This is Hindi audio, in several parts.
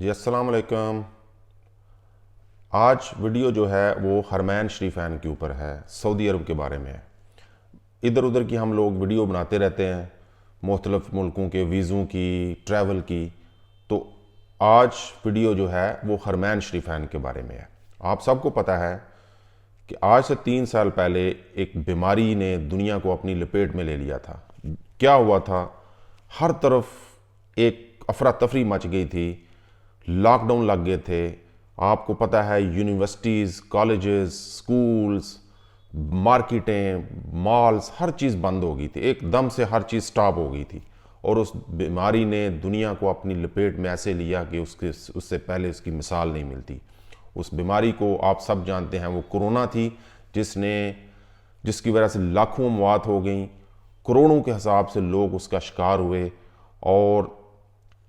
जी अस्सलाम वालेकुम। आज वीडियो जो है वो हरमैन शरीफैन के ऊपर है, सऊदी अरब के बारे में है। इधर उधर की हम लोग वीडियो बनाते रहते हैं, मुख्तलिफ़ मुल्कों के वीज़ों की, ट्रैवल की। तो आज वीडियो जो है वो हरमैन शरीफैन के बारे में है। आप सबको पता है कि आज से 3 साल पहले एक बीमारी ने दुनिया को अपनी लपेट में ले लिया था। क्या हुआ था? हर तरफ एक अफरा तफरी मच गई थी, लॉकडाउन लग गए थे। आपको पता है यूनिवर्सिटीज़, कॉलेजेस, स्कूल्स, मार्केटें, मॉल्स, हर चीज़ बंद हो गई थी। एकदम से हर चीज़ स्टॉप हो गई थी और उस बीमारी ने दुनिया को अपनी लपेट में ऐसे लिया कि उससे पहले उसकी मिसाल नहीं मिलती। उस बीमारी को आप सब जानते हैं, वो कोरोना थी, जिसकी वजह से लाखों मौत हो गई, करोड़ों के हिसाब से लोग उसका शिकार हुए। और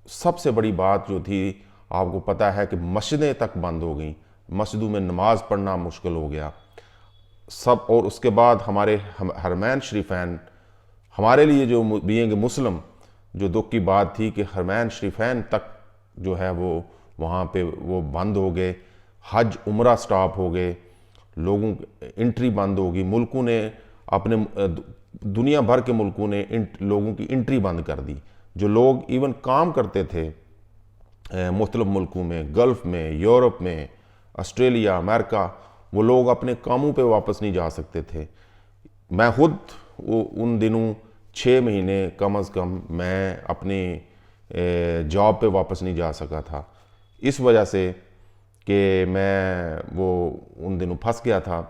सबसे बड़ी बात जो थी, आपको पता है कि मस्जिदें तक बंद हो गई, मस्जिदों में नमाज पढ़ना मुश्किल हो गया सब। और उसके बाद हमारे हरमैन शरीफैन, हमारे लिए जो बीइंग मुस्लिम, जो दुख की बात थी कि हरमैन शरीफैन तक जो है वो वहाँ पे वो बंद हो गए। हज उम्रा स्टॉप हो गए, लोगों एंट्री बंद हो गई। मुल्कों ने अपने दुनिया भर के मुल्कों ने लोगों की एंट्री बंद कर दी। जो लोग इवन काम करते थे मुख्तलिफ मुल्कों में, गल्फ़ में, यूरोप में, ऑस्ट्रेलिया, अमेरिका, वो लोग अपने कामों पे वापस नहीं जा सकते थे। मैं खुद उन दिनों 6 महीने कम अज़ कम मैं अपने जॉब पे वापस नहीं जा सका था, इस वजह से कि मैं वो उन दिनों फंस गया था।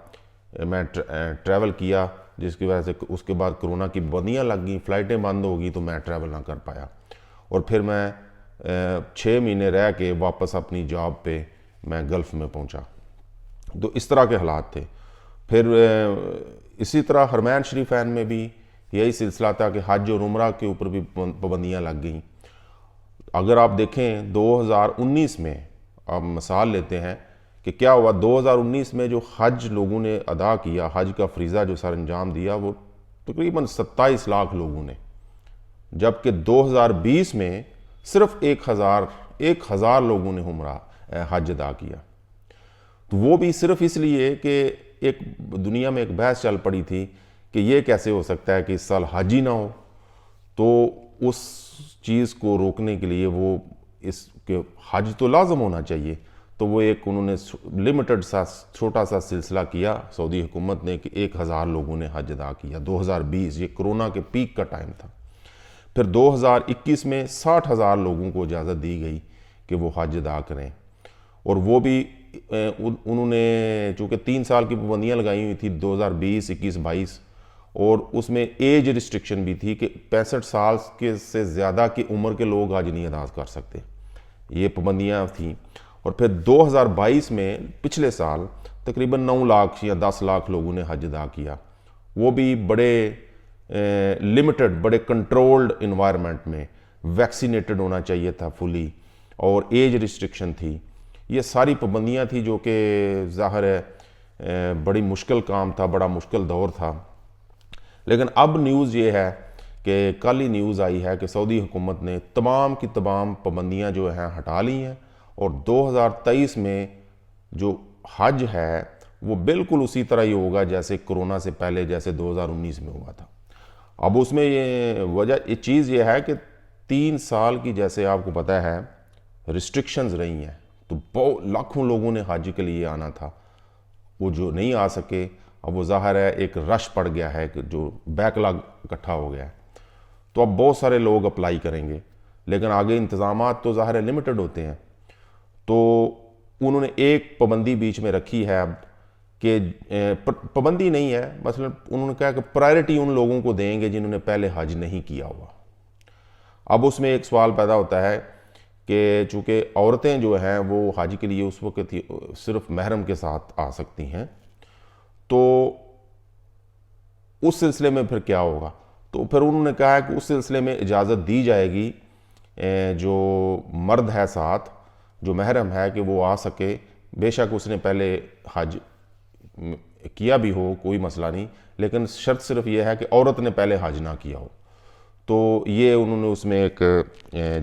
मैं ट्रैवल किया, जिसकी वजह से उसके बाद कोरोना की पाबंदियाँ लग गई, फ़्लाइटें बंद हो गई, तो मैं ट्रैवल ना कर पाया। और फिर मैं 6 महीने रह के वापस अपनी जॉब पे मैं गल्फ़ में पहुंचा। तो इस तरह के हालात थे। फिर इसी तरह हरमैन शरीफैन में भी यही सिलसिला था कि हज और उम्रा के ऊपर भी पाबंदियाँ लग गई। अगर आप देखें 2019 में, आप मिसाल लेते हैं कि क्या हुआ 2019 में, जो हज लोगों ने अदा किया, हज का फरीज़ा जो सर अंजाम दिया, वो तकरीबन 27 लाख लोगों ने। जबकि 2020 में सिर्फ 1,000 लोगों ने उम्रा हज अदा किया। तो वो भी सिर्फ इसलिए कि एक दुनिया में एक बहस चल पड़ी थी कि ये कैसे हो सकता है कि इस साल हज ही ना हो। तो उस चीज़ को रोकने के लिए वो इसके हज तो लाजम होना चाहिए, तो वो एक उन्होंने लिमिटेड सा छोटा सा सिलसिला किया सऊदी हुकूमत ने कि 1,000 लोगों ने हज अदा किया। 2020, ये कोरोना के पीक का टाइम था। फिर 2021 में 60,000 लोगों को इजाज़त दी गई कि वो हज अदा करें। और वो भी उन्होंने चूँकि 3 साल की पाबंदियाँ लगाई हुई थी 2020, 21, 22, और उसमें एज रिस्ट्रिक्शन भी थी कि 65 साल के से ज़्यादा की उम्र के लोग हज नहीं अदा कर सकते, ये पाबंदियाँ थी। और फिर 2022 में, पिछले साल, तकरीबन 9 लाख या 10 लाख लोगों ने हज अदा किया। वो भी बड़े लिमिटेड, बड़े कंट्रोल्ड इन्वायरमेंट में, वैक्सीनेटेड होना चाहिए था फुली, और एज रिस्ट्रिक्शन थी। ये सारी पाबंदियाँ थी जो कि ज़ाहिर है बड़ी मुश्किल काम था, बड़ा मुश्किल दौर था। लेकिन अब न्यूज़ ये है कि कल ही न्यूज़ आई है कि सऊदी हुकूमत ने तमाम की तमाम पाबंदियाँ जो हैं हटा ली हैं, और 2023 में जो हज है वो बिल्कुल उसी तरह ही होगा जैसे कोरोना से पहले, जैसे 2019 में हुआ था। अब उसमें ये चीज़ ये है कि 3 साल की, जैसे आपको पता है, रिस्ट्रिक्शंस रही हैं, तो बहुत लाखों लोगों ने हज के लिए आना था, वो जो नहीं आ सके। अब वो ज़ाहिर है एक रश पड़ गया है कि जो बैकलॉग इकट्ठा हो गया है, तो अब बहुत सारे लोग अप्लाई करेंगे, लेकिन आगे इंतज़ाम तो ज़ाहिर है लिमिटेड होते हैं। तो उन्होंने एक पाबंदी बीच में रखी है अब कि पाबंदी नहीं है, मतलब उन्होंने कहा कि प्रायोरिटी उन लोगों को देंगे जिन्होंने पहले हज नहीं किया हुआ। अब उसमें एक सवाल पैदा होता है कि चूँकि औरतें जो हैं वो हज के लिए उस वक्त सिर्फ महरम के साथ आ सकती हैं, तो उस सिलसिले में फिर क्या होगा? तो फिर उन्होंने कहा है कि उस सिलसिले में इजाज़त दी जाएगी, जो मर्द है साथ, जो महरम है, कि वो आ सके, बेशक उसने पहले हज किया भी हो, कोई मसला नहीं, लेकिन शर्त सिर्फ ये है कि औरत ने पहले हज ना किया हो। तो ये उन्होंने उसमें एक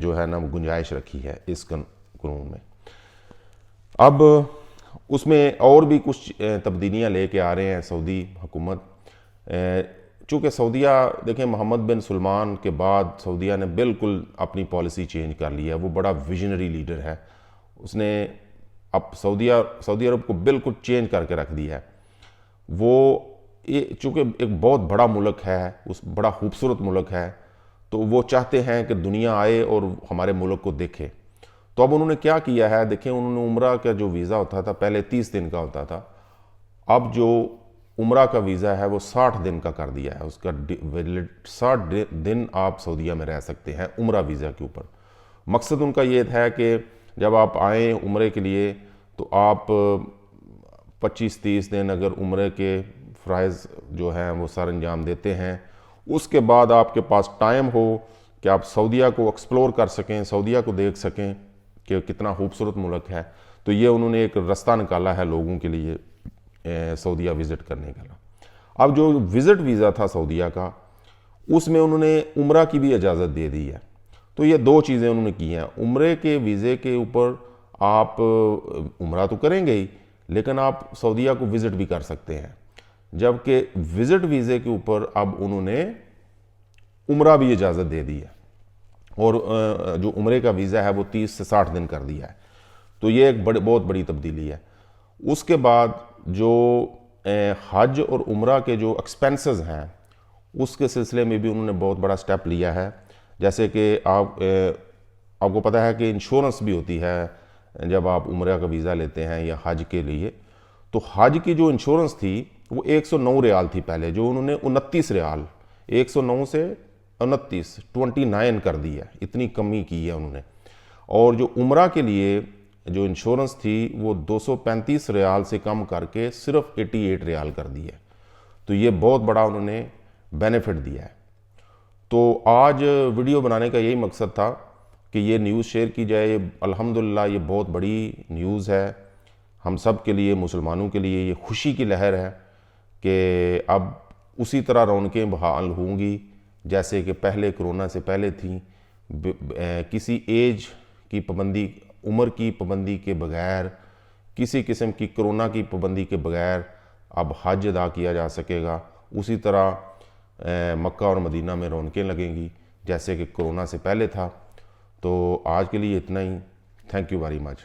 जो है ना गुंजाइश रखी है इस कुरून में। अब उसमें और भी कुछ तब्दीलियां लेके आ रहे हैं सऊदी हुकूमत। चूँकि सऊदीया देखें, मोहम्मद बिन सलमान के बाद सऊदीया ने बिल्कुल अपनी पॉलिसी चेंज कर ली है। वो बड़ा विजनरी लीडर है, उसने अब सऊदी अरब को बिल्कुल चेंज करके रख दिया है। वो चूँकि एक बहुत बड़ा मुल्क है, उस बड़ा खूबसूरत मुल्क है, तो वो चाहते हैं कि दुनिया आए और हमारे मुल्क को देखे। तो अब उन्होंने क्या किया है, देखें, उन्होंने उम्रा का जो वीज़ा होता था पहले 30 दिन का होता था, अब जो उम्रा का वीज़ा है वो 60 दिन का कर दिया है। उसका 60 दिन आप सऊदीया में रह सकते हैं उम्रा वीज़ा के ऊपर। मकसद उनका ये था कि जब आप आएँ उम्रे के लिए तो आप 25-30 दिन अगर उम्रे के फ़राइज़ जो हैं वो सर अंजाम देते हैं, उसके बाद आपके पास टाइम हो कि आप सऊदीया को एक्सप्लोर कर सकें, सऊदीया को देख सकें कि कितना खूबसूरत मुल्क है। तो ये उन्होंने एक रास्ता निकाला है लोगों के लिए सऊदीया विज़िट करने का। अब जो विज़िट वीज़ा था सऊदीया का, उसमें उन्होंने उम्रा की भी इजाज़त दे दी है। तो ये दो चीज़ें उन्होंने की हैं। उम्रे के वीज़े के ऊपर आप उम्रा तो करेंगे ही, लेकिन आप सऊदीया को विज़िट भी कर सकते हैं। जबकि विज़िट वीज़े के ऊपर अब उन्होंने उम्रा भी इजाज़त दे दी है, और जो उम्रे का वीज़ा है वो 30 से 60 दिन कर दिया है। तो ये एक बहुत बड़ी तब्दीली है। उसके बाद जो हज और उम्रा के जो एक्सपेंसेस हैं उसके सिलसिले में भी उन्होंने बहुत बड़ा स्टेप लिया है। जैसे कि आपको पता है कि इंश्योरेंस भी होती है जब आप उम्रा का वीज़ा लेते हैं या हज के लिए। तो हज की जो इंश्योरेंस थी वो 109 रियाल थी पहले, जो उन्होंने 29 रियाल, 109 से 29 कर दी है, इतनी कमी की है उन्होंने। और जो उम्रा के लिए जो इंश्योरेंस थी वो 235 रियाल से कम करके सिर्फ 88 रियाल कर दी है। तो ये बहुत बड़ा उन्होंने बेनिफिट दिया है। तो आज वीडियो बनाने का यही मकसद था कि ये न्यूज़ शेयर की जाए। अल्हम्दुलिल्लाह ये बहुत बड़ी न्यूज़ है हम सब के लिए, मुसलमानों के लिए ये खुशी की लहर है कि अब उसी तरह रौनकें बहाल होंगी जैसे कि पहले कोरोना से पहले थी। किसी एज की पाबंदी, उम्र की पाबंदी के बगैर, किसी किस्म की कोरोना की पाबंदी के बगैर अब हज अदा किया जा सकेगा। उसी तरह मक्का और मदीना में रौनकें लगेंगी जैसे कि कोरोना से पहले था। तो आज के लिए इतना ही। Thank you very much.